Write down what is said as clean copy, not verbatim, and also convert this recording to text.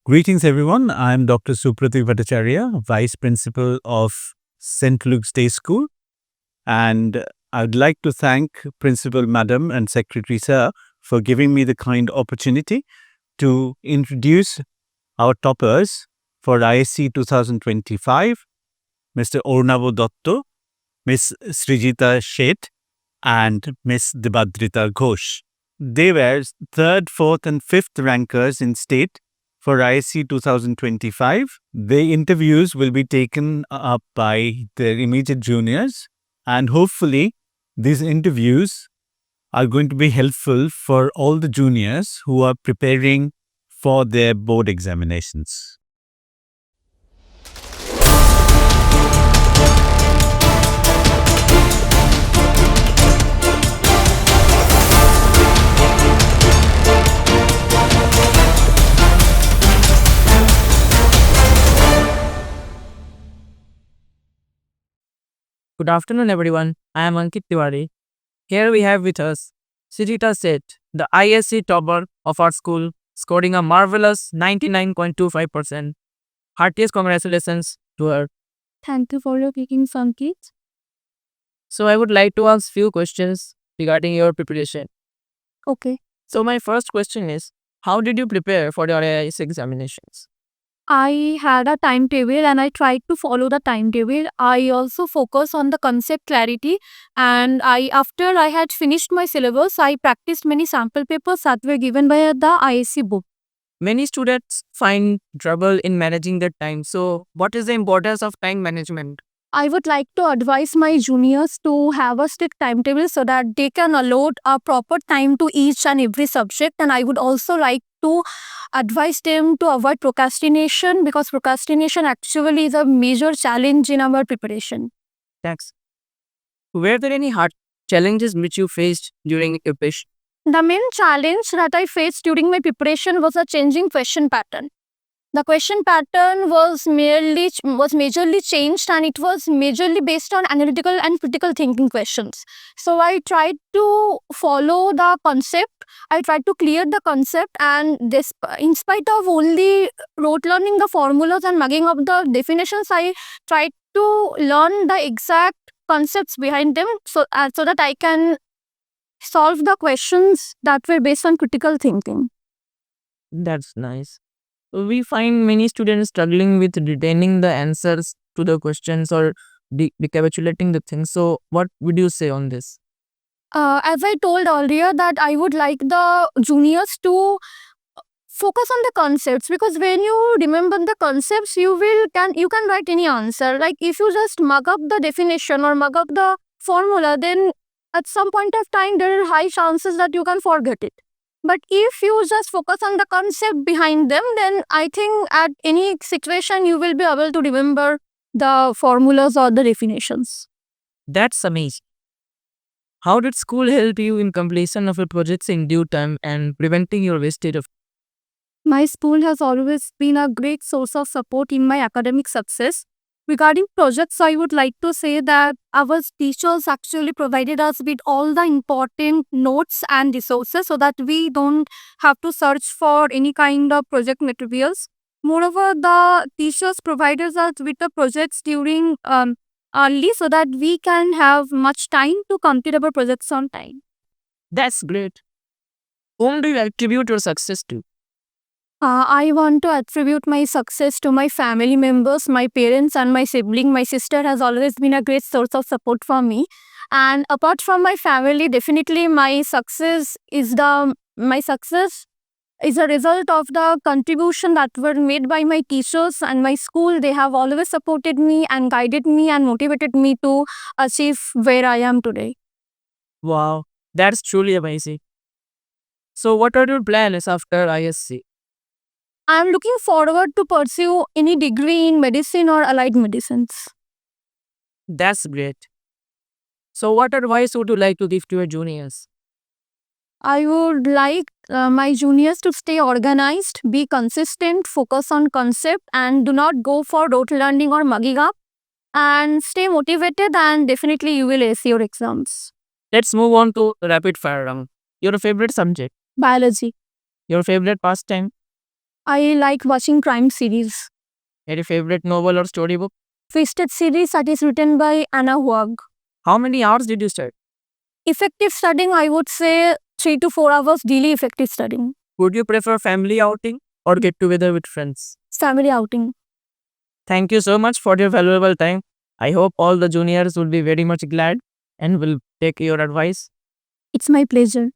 Greetings, everyone. I'm Dr. Suprati Bhattacharya, Vice Principal of St. Luke's Day School. And I'd like to thank Principal Madam and Secretary Sir for giving me the kind opportunity to introduce our toppers for ISC 2025, Mr. Ornavo Dotto, Miss Srijita Sheth, and Miss Debadrita Ghosh. They were third, fourth, and fifth rankers in state for ISC 2025. The interviews will be taken up by their immediate juniors, and hopefully, these interviews are going to be helpful for all the juniors who are preparing for their board examinations. Good afternoon, everyone. I am Ankit Tiwari. Here we have with us Srijita Sheth, the ISC topper of our school, scoring a marvelous 99.25%. Heartiest congratulations to her. Thank you for your picking, Sankit. So I would like to ask few questions regarding your preparation. Okay. So my first question is, how did you prepare for your IIS examinations? I had a timetable and I tried to follow the timetable. I also focus on the concept clarity, and after I had finished my syllabus, I practiced many sample papers that were given by the ISC book. Many students find trouble in managing their time. So what is the importance of time management? I would like to advise my juniors to have a strict timetable so that they can allot a proper time to each and every subject. And I would also like to advise them to avoid procrastination, because procrastination actually is a major challenge in our preparation. Thanks. Were there any hard challenges which you faced during your preparation? The main challenge that I faced during my preparation was a changing question pattern. The question pattern was majorly changed, and it was majorly based on analytical and critical thinking questions. So I tried to follow the concept. I tried to clear the concept, and this, in spite of only rote learning the formulas and mugging up the definitions, I tried to learn the exact concepts behind them, so that I can solve the questions that were based on critical thinking. That's nice. We find many students struggling with retaining the answers to the questions or recapitulating the things. So, what would you say on this? As I told earlier, that I would like the juniors to focus on the concepts, because when you remember the concepts, you can write any answer. Like if you just mug up the definition or mug up the formula, then at some point of time there are high chances that you can forget it. But if you just focus on the concept behind them, then I think at any situation you will be able to remember the formulas or the definitions. That's amazing. How did school help you in completion of your projects in due time and preventing your wastage of? My school has always been a great source of support in my academic success. Regarding projects, I would like to say that our teachers actually provided us with all the important notes and resources so that we don't have to search for any kind of project materials. Moreover, the teachers provided us with the projects during early, so that we can have much time to complete our projects on time. That's great. Whom do you attribute your success to? I want to attribute my success to my family members, my parents, and my sibling. My sister has always been a great source of support for me. And apart from my family, definitely my success is a result of the contribution that were made by my teachers and my school. They have always supported me and guided me and motivated me to achieve where I am today. Wow, that's truly amazing. So, what are your plans after ISC? I am looking forward to pursue any degree in medicine or allied medicines. That's great. So, what advice would you like to give to your juniors? I would like my juniors to stay organized, be consistent, focus on concept, and do not go for rote learning or mugging up. And stay motivated, and definitely you will ace your exams. Let's move on to rapid fire round. Your favorite subject, Biology. your favorite pastime, I like watching crime series. Any favorite novel or storybook? Feasted series that is written by Anna Huang. How many hours did you study? Effective studying, I would say 3 to 4 hours daily effective studying. Would you prefer family outing or get together with friends? Family outing. Thank you so much for your valuable time. I hope all the juniors will be very much glad and will take your advice. It's my pleasure.